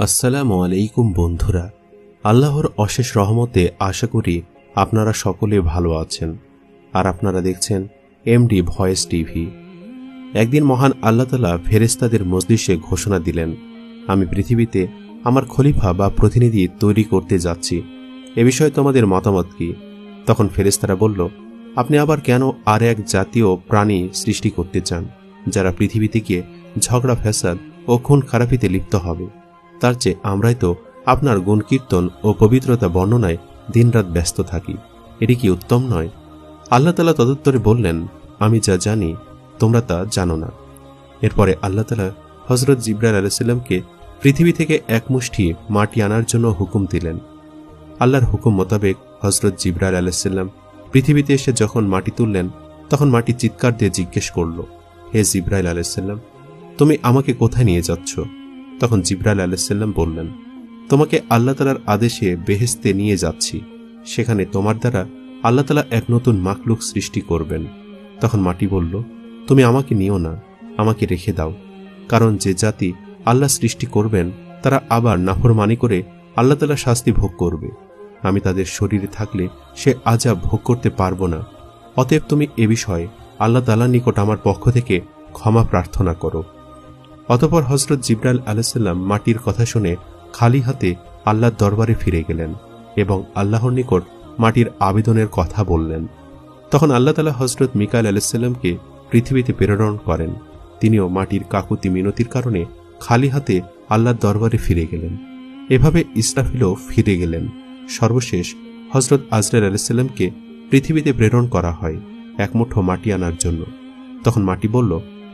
আসসালামু আলাইকুম বন্ধুরা, আল্লাহর অশেষ রহমতে আশা করি আপনারা সকলে ভালো আছেন। আর আপনারা দেখছেন এমডি ভয়েস টিভি। একদিন মহান আল্লাহ তাআলা ফেরেশতাদের মজলিসে ঘোষণা দিলেন, আমি পৃথিবীতে আমার খলিফা বা প্রতিনিধি তৈরি করতে যাচ্ছি। এ বিষয়ে তোমাদের মতামত কি? তখন ফেরেশতারা বলল, আপনি আবার কেন আর এক জাতীয় প্রাণী সৃষ্টি করতে চান যারা পৃথিবী থেকে ঝগড়া ফ্যাসাদ ও খুন খারাপিতে লিপ্ত হবে? তার চেয়ে আমরাই তো আপনার গুণ কীর্তন ও পবিত্রতা বর্ণনায় দিনরাত ব্যস্ত থাকি। এটি কি উত্তম নয়? আল্লাহ তাআলা তদুত্তরে বললেন, আমি যা জানি তোমরা তা জানো না। এরপরে আল্লাহ তাআলা হযরত জিবরাইল আলাইহিস সালামকে পৃথিবী থেকে এক মুষ্টি মাটি আনার জন্য হুকুম দিলেন। আল্লাহর হুকুম মোতাবেক হযরত জিবরাইল আলাইহিস সালাম পৃথিবীতে এসে যখন মাটি তুললেন, তখন মাটি চিৎকার দিয়ে জিজ্ঞেস করল, হে জিবরাইল আলাইহিস সালাম, তুমি আমাকে কোথায় নিয়ে যাচ্ছ? তখন জিবরাইল আলাইহিস সালাম বললেন, তোমাকে আল্লাহ তাআলার আদেশে বেহেশতে নিয়ে যাচ্ছি। সেখানে তোমার দ্বারা আল্লাহ তাআলা এক নতুন মাখলুক সৃষ্টি করবেন। তখন মাটি বলল, তুমি আমাকে নিও না, আমাকে রেখে দাও। কারণ যে জাতি আল্লাহ সৃষ্টি করবেন তারা আবার নাফরমানি করে আল্লাহ তাআলা শাস্তি ভোগ করবে। আমি তাদের শরীরে থাকলে সে আযাব ভোগ করতে পারবো না। অতএব তুমি এ বিষয়ে আল্লাহ তাআলার নিকট আমার পক্ষ থেকে ক্ষমা প্রার্থনা করো। অতঃপর হযরত জিবরাইল আলাইহিস সালাম মাটির কথা শুনে খালি হাতে আল্লাহর দরবারে ফিরে গেলেন এবং আল্লাহর নিকট মাটির আবেদনের কথা বললেন। তখন আল্লাহ তাআলা হযরত মিকাইল আলাইহিস সালামকে পৃথিবীতে প্রেরণ করেন। তিনিও মাটির কাকুতি মিনতির কারণে খালি হাতে আল্লাহর দরবারে ফিরে গেলেন। এভাবে ইসরাফিলও ফিরে গেলেন। সর্বশেষ হযরত আজরাইল আলাইহিস সালামকে পৃথিবীতে প্রেরণ করা হয় এক মুঠো মাটি আনার জন্য। তখন মাটি বলল,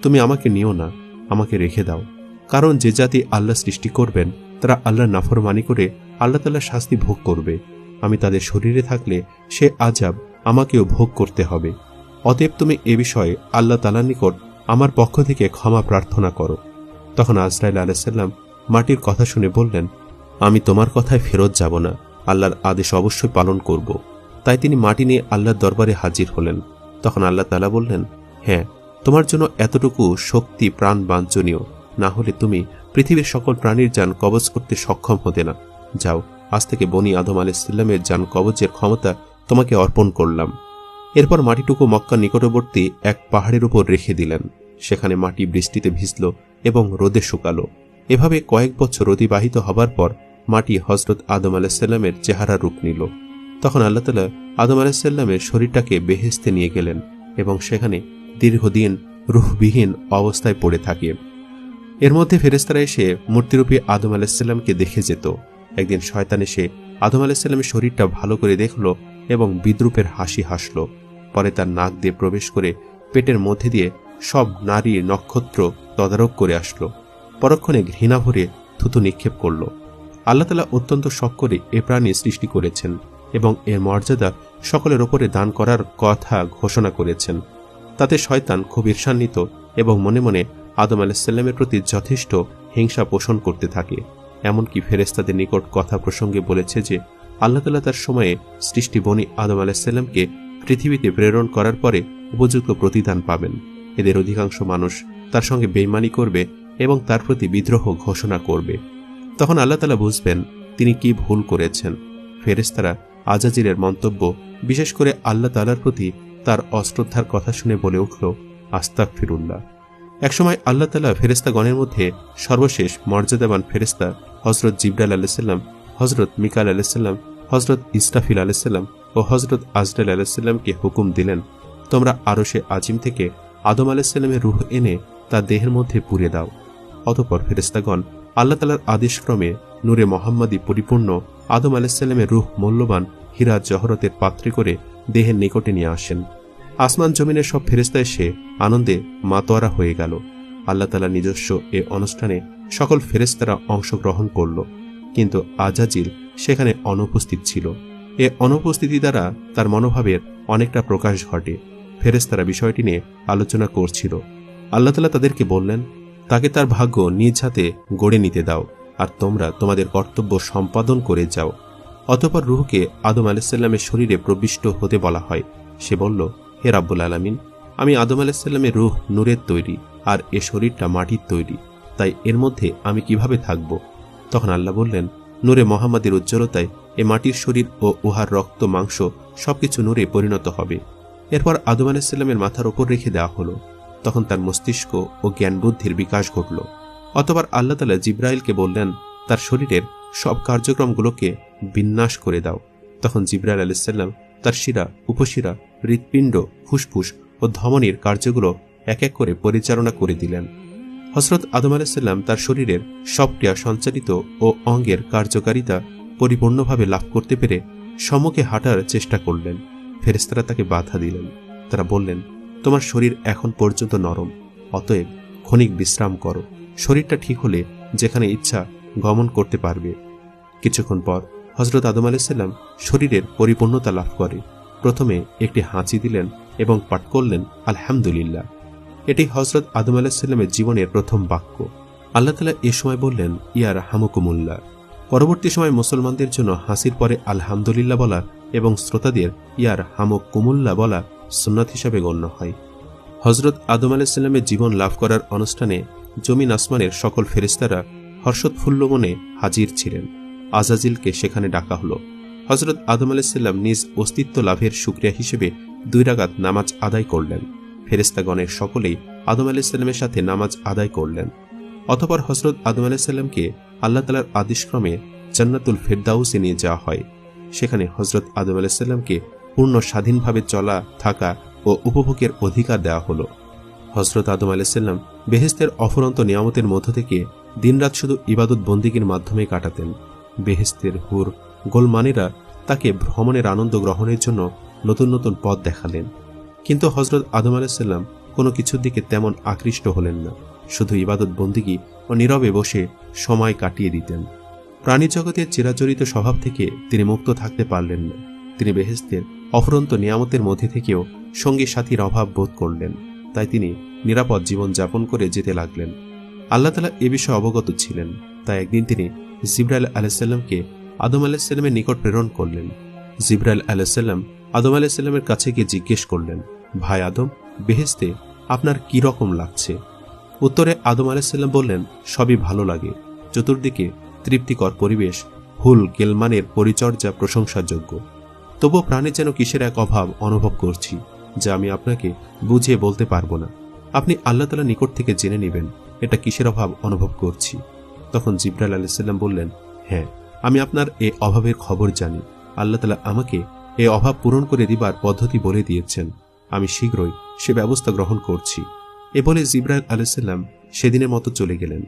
তুমি আমাকে নিও না, আমাকে রেখে দাও। কারণ যে জাতি আল্লাহ সৃষ্টি করবেন তারা আল্লাহর নাফরমানি করে আল্লাহ তাআলার শাস্তি ভোগ করবে। আমি তাদের শরীরে থাকলে সে আযাব আমাকেও ভোগ করতে হবে। অতএব তুমি এ বিষয়ে আল্লাহ তাআলার নিকট আমার পক্ষ থেকে ক্ষমা প্রার্থনা করো। তখন আজরাইল আলাইহিস সালাম মাটির কথা শুনে বললেন, আমি তোমার কথায় ফেরত যাব না, আল্লাহর আদেশ অবশ্যই পালন করব। তাই তিনি মাটি নিয়ে আল্লাহর দরবারে হাজির হলেন। তখন আল্লাহ তাআলা বললেন, হ্যাঁ, তোমার জন্য এতটুকু শক্তি প্রাণ বাঞ্ছনীয়, না হলে তুমি পৃথিবীর সকল প্রাণীর জান কবজ করতে সক্ষম হতে না। যাও, আজ থেকে বনি আদম আলাইহিস সালামের জান কবজের ক্ষমতা তোমাকে অর্পণ করলাম। এরপর মাটিটুকু মক্কার নিকটবর্তী এক পাহাড়ের উপর রেখে দিলেন। সেখানে মাটি বৃষ্টিতে ভিজল এবং রোদে শুকালো। এভাবে কয়েক বছর অতিবাহিত হবার পর মাটি হযরত আদম আলাইহিস সালামের চেহারা রূপ নিল। তখন আল্লাহ তাআলা আদম আলাইহিস সালামের শরীরটাকে বেহেশতে নিয়ে গেলেন এবং সেখানে দীর্ঘদিন রূহবিহীন অবস্থায় পড়ে থাকে। এর মধ্যে ফেরেশতারা এসে মূর্তিরূপী আদম আলাইহিস সালামকে দেখে যেত। একদিন শয়তান এসে আদম আলাইহিস সালামের শরীরটা ভালো করে দেখল এবং বিদ্রূপের হাসি হাসল। পরে তার নাক দিয়ে প্রবেশ করে পেটের মধ্যে দিয়ে সব নারী নক্ষত্র তদারক করে আসলো। পরক্ষণে ঘৃণা ভরে থুতু নিক্ষেপ করল। আল্লাহ তাআলা অত্যন্ত শখ করে এ প্রাণী সৃষ্টি করেছেন এবং এর মর্যাদা সকলের ওপরে দান করার কথা ঘোষণা করেছেন। তাতে শয়তান খুব ঈর্ষান্বিত এবং মনে মনে আদম আলাইহিস সালামের প্রতি যথেষ্ট হিংসা পোষণ করতে থাকে। এমনকি ফেরেশতাদের নিকট কথা প্রসঙ্গে বলেছে যে আল্লাহ তাআলা তার সময়ে সৃষ্টি বনি আদম আলাইহিস সালামকে পৃথিবীতে প্রেরণ করার পরে উপযুক্ত প্রতিদান পাবেন। এদের অধিকাংশ মানুষ তার সঙ্গে বেঈমানি করবে এবং তার প্রতি বিদ্রোহ ঘোষণা করবে। তখন আল্লাহ তাআলা বুঝবেন তিনি কি ভুল করেছেন। ফেরেশতারা আজাজিলের মন্তব্য, বিশেষ করে আল্লাহ তাআলার প্রতি তার অশ্রদ্ধার কথা শুনে বলে উঠল, আস্তাগফিরুল্লাহ। একসময় আল্লাহ তাআলা ফেরেশতাগণের মধ্যে সর্বশেষ মর্যাদাবান ফেরেশতা হযরত জিবরাইল আলাইহিস সালাম, হযরত মিকাইল আলাইহিস সালাম, হযরত ইসরাফিল আলাইহিস সালাম ও হযরত আজরাইল আলাইহিস সালামকে হুকুম দিলেন, তোমরা আরশে আজিম থেকে আদম আলাইহিস সালামের রূহ এনে তার দেহের মধ্যে পুরে দাও। অতঃপর ফেরেশতাগণ আল্লাহ তাআলার আদেশক্রমে নূরে মুহাম্মাদি পরিপূর্ণ আদম আলাইহিস সালামের রূহ মূল্যবান হীরা জহরতের পাত্রে করে দেহের নিকটে নিয়ে আসেন। আসমান জমিনের সব ফেরেশতা এসে আনন্দে মাতোয়ারা হয়ে গেল। আল্লাহ তাআলা নিজস্ব এ অনুষ্ঠানে সকল ফেরেশতারা অংশগ্রহণ করল, কিন্তু আজাজিল সেখানে অনুপস্থিত ছিল। এ অনুপস্থিতি দ্বারা তার মনোভাবের অনেকটা প্রকাশ ঘটে। ফেরেশতারা বিষয়টি নিয়ে আলোচনা করছিল। আল্লাহ তাআলা তাদেরকে বললেন, তাকে তার ভাগ্য নিজ হাতে গড়ে নিতে দাও, আর তোমরা তোমাদের কর্তব্য সম্পাদন করে যাও। অতঃপর রূহকে আদম আলাইহিস সালামের শরীরে প্রবিষ্ট হতে বলা হয়। সে বলল, হে রাব্বুল আলামিন, আমি আদম আলাইহিস সালামের রূহ নূরের তৈরি আর এ শরীরটা মাটির তৈরি, তাই এর মধ্যে আমি কিভাবে থাকব? তখন আল্লাহ বললেন, নূরে মোহাম্মদের উজ্জ্বলতায় এ মাটির শরীর ও উহার রক্ত মাংস সবকিছু নূরে পরিণত হবে। এরপর আদম আলাইহিসসালামের মাথার ওপর রেখে দেওয়া হলো। তখন তার মস্তিষ্ক ও জ্ঞান বুদ্ধির বিকাশ ঘটল। অতঃপর আল্লাহ তাআলা জিব্রাইলকে বললেন, তার শরীরের সব কার্যক্রমগুলোকে বিন্যাস করে দাও। তখন জিব্রাইল আলাইহিসসালাম তার শিরা, উপশিরা, হৃৎপিণ্ড, ফুসফুস ও ধমনীর কার্যগুলো এক এক করে পরিচালনা করে দিলেন। হযরত আদম আলাইহিসসালাম তার শরীরের সব ক্রিয়া সঞ্চালিত ও অঙ্গের কার্যকারিতা পরিপূর্ণভাবে লাভ করতে পেরে সম্মুখে হাঁটার চেষ্টা করলেন। ফেরেশতারা তাকে বাধা দিলেন। তারা বললেন, তোমার শরীর এখন পর্যন্ত নরম, অতএব ক্ষণিক বিশ্রাম করো। শরীরটা ঠিক হলে যেখানে ইচ্ছা গমন করতে পারবে। কিছুক্ষণ পর হযরত আদম আলাইহিসসালাম শরীরের পরিপূর্ণতা লাভ করে প্রথমে একটি হাঁচি দিলেন এবং পাঠ করলেন আলহামদুলিল্লাহ। এটি হযরত আদম আলাইহিসসালামের জীবনের প্রথম বাক্য। আল্লাহ তাআলা এ সময় বললেন, ইয়া রাহমুকুমুল্লাহ। পরবর্তী সময় মুসলমানদের জন্য হাসির পরে আলহামদুলিল্লাহ বলা এবং শ্রোতাদের ইয়া রাহমুকুমুল্লাহ বলা সুন্নাত হিসাবে গণ্য হয়। হযরত আদম আলাইহিসসালামের জীবন লাভ করার অনুষ্ঠানে জমিন আসমানের সকল ফেরেশতারা হর্ষোৎফুল্ল মনে হাজির ছিলেন। আজাজিলকে সেখানে ডাকা হলো। হযরত আদম আলাইহিসসালাম নিজ অস্তিত্ব লাভের শুকরিয়া হিসেবে 2 রাকাত নামাজ আদায় করলেন। ফেরেশতাগণের সকলেই আদম আলাইহিসসালামের সাথে নামাজ আদায় করলেন। অতঃপর হযরত আদম আলাইহিসসালামকে আল্লাহ তাআলার আদেশক্রমে জান্নাতুল ফেরদাউসে নিয়ে যাওয়া হয়। সেখানে হযরত আদম আলাইহিসসালামকে পূর্ণ স্বাধীনভাবে চলা, থাকা ও উপভোগের অধিকার দেওয়া হলো। হযরত আদম আলাইহিসসালাম বেহেশতের অফুরন্ত নিয়ামতের মধ্য থেকে দিনরাত শুধু ইবাদত বন্দিগির মাধ্যমে কাটাতেন। বেহেশতের হুর গোলমানেরা তাকে ভ্রমণের আনন্দ গ্রহণের জন্য নতুন নতুন পথ দেখালেন। কিন্তু হযরত আদম আলাইহিসসালাম কোনো কিছুর দিকে তেমন আকৃষ্ট হলেন না। শুধু ইবাদত বন্দিগি ও নীরবে বসে সময় কাটিয়ে দিতেন। প্রাণী জগতের চিরাচরিত স্বভাব থেকে তিনি মুক্ত থাকতে পারলেন না। তিনি বেহেশতের অফুরন্ত নিয়ামতের মধ্যে থেকেও সঙ্গী সাথীর অভাব বোধ করলেন। তাই তিনি নিরাপদ জীবন যাপন করে যেতে লাগলেন। আল্লাহ তাআলা এ বিষয়ে অবগত ছিলেন। তাই একদিন তিনি জিবরাইল আলাইহিসসালামকে আদম আলাইহিসসালামের নিকট প্রেরণ করলেন। জিবরাইল আলাইহিসসালাম আদম আলাইহিসসালামের কাছে গিয়ে জিজ্ঞেস করলেন, ভাই আদম, বেহেশতে আপনার কি রকম লাগছে? উত্তরে আদম আলাইহিসসালাম বললেন, সবই ভালো লাগে। চতুর্দিকে তৃপ্তিকর পরিবেশ, হুল গেলমানের পরিচর্যা প্রশংসাযোগ্য। তবুও প্রাণে যেন কিসের এক অভাব অনুভব করছি, যা আমি আপনাকে বুঝিয়ে বলতে পারবো না। আপনি আল্লাহ তাআলার নিকট থেকে জেনে নেবেন এটা কিসের অভাব অনুভব করছি। তখন জিবরাইল আলাইহিসসালাম বললেন, হ্যাঁ, আমি আপনার এই অভাবের খবর জানি। আল্লাহ তাআলা আমাকে এই অভাব পূরণ করে দিবার পদ্ধতি বলে দিয়েছেন। আমি শীঘ্রই সে ব্যবস্থা গ্রহণ করছি। এ বলে জিবরাইল আলাইহিসসালাম সেদিনের মতো চলে গেলেন।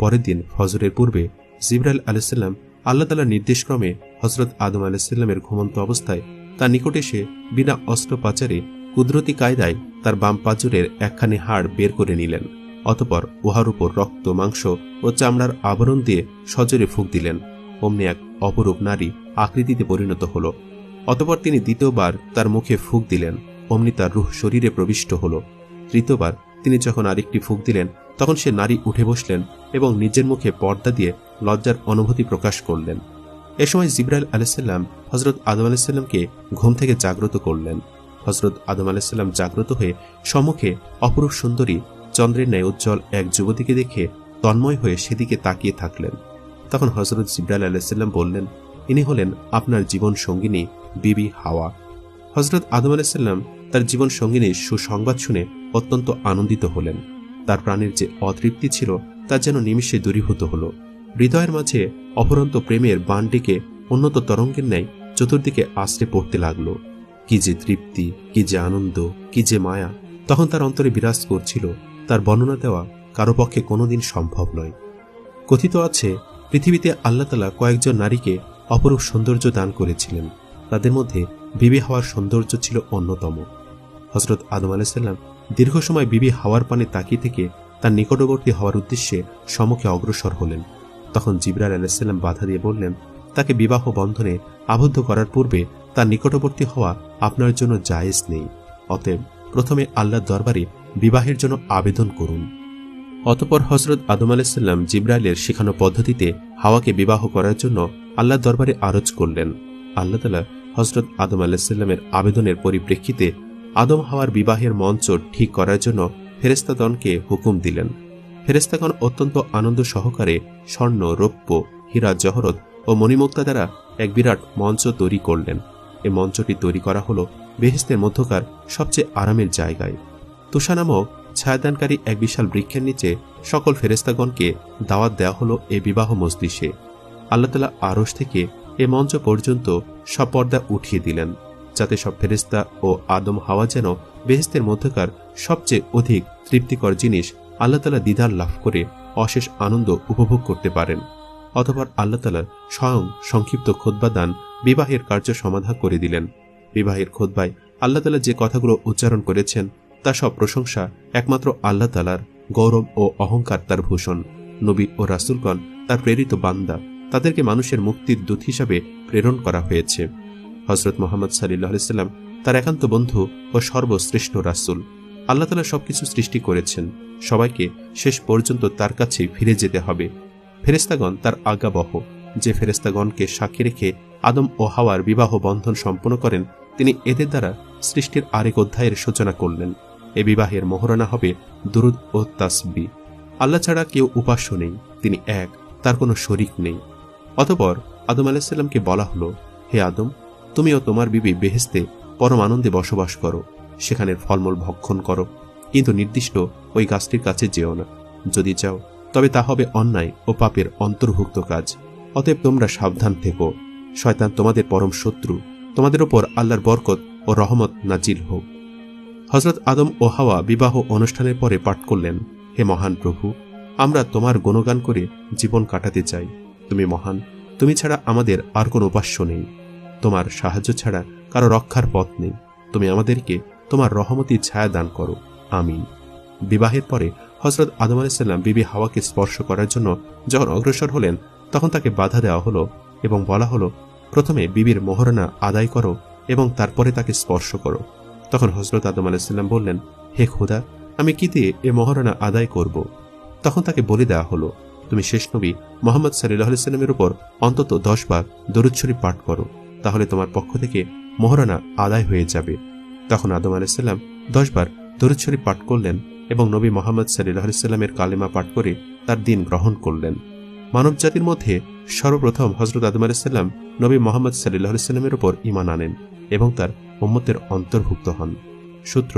পরের দিন ফজরের পূর্বে জিবরাইল আলাইহিসসালাম আল্লাহ তাআলার নির্দেশক্রমে হযরত আদম আলাইহিসসালামের ঘুমন্ত অবস্থায় তার নিকট এসে বিনা অস্ত্রোপচারে কুদরতি কায়দায় তার বাম পাজরের একখানি হাড় বের করে নিলেন। অতঃপর উহার উপর রক্ত, মাংস ও চামড়ার আবরণ দিয়ে সজোরে ফুঁক দিলেন। অমনি এক অপরূপ নারী আকৃতিতে পরিণত হল। অতঃপর তিনি দ্বিতীয়বার তার মুখে ফুঁক দিলেন। অমনি তার রূহ শরীরে প্রবিষ্ট হল। তৃতীয়বার তিনি যখন আরেকটি ফুঁক দিলেন, তখন সে নারী উঠে বসলেন এবং নিজের মুখে পর্দা দিয়ে লজ্জার অনুভূতি প্রকাশ করলেন। এ সময় জিবরাইল আলাইহিসসালাম হযরত আদম আলাইহিসসালামকে ঘুম থেকে জাগ্রত করলেন। হযরত আদম আলাইহিসসালাম জাগ্রত হয়ে সম্মুখে অপরূপ সুন্দরী, চন্দ্রের ন্যায় উজ্জ্বল এক যুবতীকে দেখে তন্ময় হয়ে সেদিকে তাকিয়ে থাকলেন। তখন হযরত জিবরাইল আলাইহিসসালাম বললেন, ইনি হলেন আপনার জীবন সঙ্গিনী বিবি হাওয়া। হযরত আদম আলাইহিসসালাম তার জীবন সঙ্গিনীর সুসংবাদ শুনে অত্যন্ত আনন্দিত হলেন। তার প্রাণের যে অতৃপ্তি ছিল তা যেন নিমিষে দূরীভূত হল। হৃদয়ের মাঝে অপরন্ত প্রেমের বানটিকে উন্নত তরঙ্গের ন্যায় চতুর্দিকে আশ্রে পড়তে লাগল। কি যে তৃপ্তি, কি যে আনন্দ, কি যে মায়া তখন তার অন্তরে বিরাজ করছিল, তার বর্ণনা দেওয়া কারো পক্ষে কোনোদিন সম্ভব নয়। কথিত আছে, পৃথিবীতে আল্লাহ তাআলা কয়েকজন নারীকে অপরূপ সৌন্দর্য দান করেছিলেন। তাদের মধ্যে বিবি হাওয়ার সৌন্দর্য ছিল অন্যতম। হযরত আদম আলাইহিসসালাম দীর্ঘ সময় বিবি হাওয়ার পানে তাকিয়ে থেকে তার নিকটবর্তী হওয়ার উদ্দেশ্যে সম্মুখে অগ্রসর হলেন। তখন জিবরাইল আলাইহিসসালাম বাধা দিয়ে বললেন, তাকে বিবাহ বন্ধনে আবদ্ধ করার পূর্বে তার নিকটবর্তী হওয়া আপনার জন্য জায়েজ নেই। অতএব প্রথমে আল্লাহর দরবারে বিবাহের জন্য আবেদন করুন। অতঃপর হযরত আদম আলাইহিসসালাম জিবরাইলের শেখানো পদ্ধতিতে হাওয়াকে বিবাহ করার জন্য আল্লাহর দরবারে আরজ করলেন। আল্লাহ তাআলা হযরত আদম আলাইহিসসালামের আবেদনের পরিপ্রেক্ষিতে আদম হাওয়ার বিবাহের মঞ্চ ঠিক করার জন্য ফেরেশতাগণকে হুকুম দিলেন। ফেরেশতাগণ অত্যন্ত আনন্দ সহকারে স্বর্ণ, রৌপ্য হীরা জহরত ও মণিমুক্তা দ্বারা এক বিরাট মঞ্চ তৈরি করলেন। এই মঞ্চটি তৈরি করা হল বেহেশতের মধ্যকার সবচেয়ে আরামের জায়গায়। তুষা নামক ছায়াদানকারী এক বিশাল বৃক্ষের নিচে সকল ফেরেশতাগণকে দাওয়াত দেওয়া হল এই বিবাহ মজলিসে। আল্লাহ তাআলা আরশ থেকে এ মঞ্চ পর্যন্ত সব পর্দা উঠিয়ে দিলেন, যাতে সব ফেরেশতা ও আদম হাওয়া যেন বেহেশতের মধ্যকার সবচেয়ে অধিক তৃপ্তিকর জিনিস আল্লাহ তাআলা দিদার লাভ করে অশেষ আনন্দ উপভোগ করতে পারেন। অতঃপর আল্লাহ তাআলা স্বয়ং সংক্ষিপ্ত খুতবা দান বিবাহের কার্য সমাধা করে দিলেন। বিবাহের খুতবায় আল্লাহ তাআলা যে কথাগুলো উচ্চারণ করেছেন তা সব প্রশংসা একমাত্র আল্লাহ তাআলার, গৌরব ও অহংকার তার ভূষণ। নবী ও রাসূলগণ তার প্রেরিত বান্দা, তাদেরকে মানুষের মুক্তির দূত হিসাবে প্রেরণ করা হয়েছে। হযরত মুহাম্মদ সাল্লাল্লাহু আলাইহি ওয়াসাল্লাম তার একান্ত বন্ধু ও সর্বশ্রেষ্ঠ রাসূল। আল্লাহ তাআলা সবকিছু সৃষ্টি করেছেন, সবাইকে শেষ পর্যন্ত তার কাছে ফিরে যেতে হবে। ফেরেশতাগণ তার আজ্ঞাবহ। যে ফেরেশতাগণকে সাক্ষী রেখে আদম ও হাওয়ার বিবাহ বন্ধন সম্পন্ন করেন, তিনি এদের দ্বারা সৃষ্টির আরেক অধ্যায়ের সূচনা করলেন। এ বিবাহের মোহরানা হবে দুরুদ ও তাসবিহ। আল্লাহ ছাড়া কেউ উপাস্য নেই, তিনি এক, তার কোনো শরীক নেই। অতঃপর আদম আলাইহিস সালামকে বলা হলো, হে আদম, তুমি ও তোমার বিবি বেহেশতে পরম আনন্দে বসবাস করো, সেখানের ফলমূল ভক্ষণ করো, কিন্তু নির্দিষ্ট ওই গাছটির কাছে যেও না। যদি যাও তবে তা হবে অন্যায় ও পাপের অন্তর্ভুক্ত কাজ। অতএব তোমরা সাবধান থেকো, শয়তান তোমাদের পরম শত্রু। তোমাদের ওপর আল্লাহর বরকত ও রহমত নাজিল হোক। হযরত আদম ও হাওয়া বিবাহ অনুষ্ঠানের পরে পাঠ করলেন, হে মহান প্রভু, আমরা তোমার গুণগান করে জীবন কাটাতে চাই। তুমি মহান, তুমি ছাড়া আমাদের আর কোনো উপাস্য নেই। তোমার সাহায্য ছাড়া কারো রক্ষার পথ নেই। তুমি আমাদেরকে তোমার রহমতের ছায়া দান করো, আমিন। বিবাহের পরে হযরত আদম আলাইহিস সালাম বিবি হাওয়াকে স্পর্শ করার জন্য যখন অগ্রসর হলেন, তখন তাকে বাধা দেওয়া হলো এবং বলা হলো, প্রথমে বিবির মোহরানা আদায় করো এবং তারপরে তাকে স্পর্শ করো। তখন হযরত আদম আলাইহিস সালাম বললেন, হে খোদা, আমি কি দিয়ে এ মোহরানা আদায় করব? তখন তাকে বলে দেওয়া হলো, তুমি শেষ নবী মুহাম্মদ সাল্লাল্লাহু আলাইহি ওয়াসাল্লামের উপর অন্তত 10 বার দরুদ শরীফ পাঠ করো, তাহলে তোমার পক্ষ থেকে মোহরানা আদায় হয়ে যাবে। তখন আদম আলাইহিস সালাম 10 বার দরুদ শরীফ পাঠ করলেন এবং নবী মুহাম্মদ সাল্লাল্লাহু আলাইহি ওয়াসাল্লামের কালেমা পাঠ করে তার দ্বীন গ্রহণ করলেন। মানব জাতির মধ্যে সর্বপ্রথম হযরত আদম আলাইহিস সালাম নবী মুহাম্মদ সাল্লাল্লাহু আলাইহি ওয়াসাল্লামের উপর ঈমান আনেন এবং তার উম্মতের অন্তর্ভুক্ত হন। সূত্র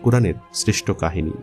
কুরআনের শ্রেষ্ঠ কাহিনী।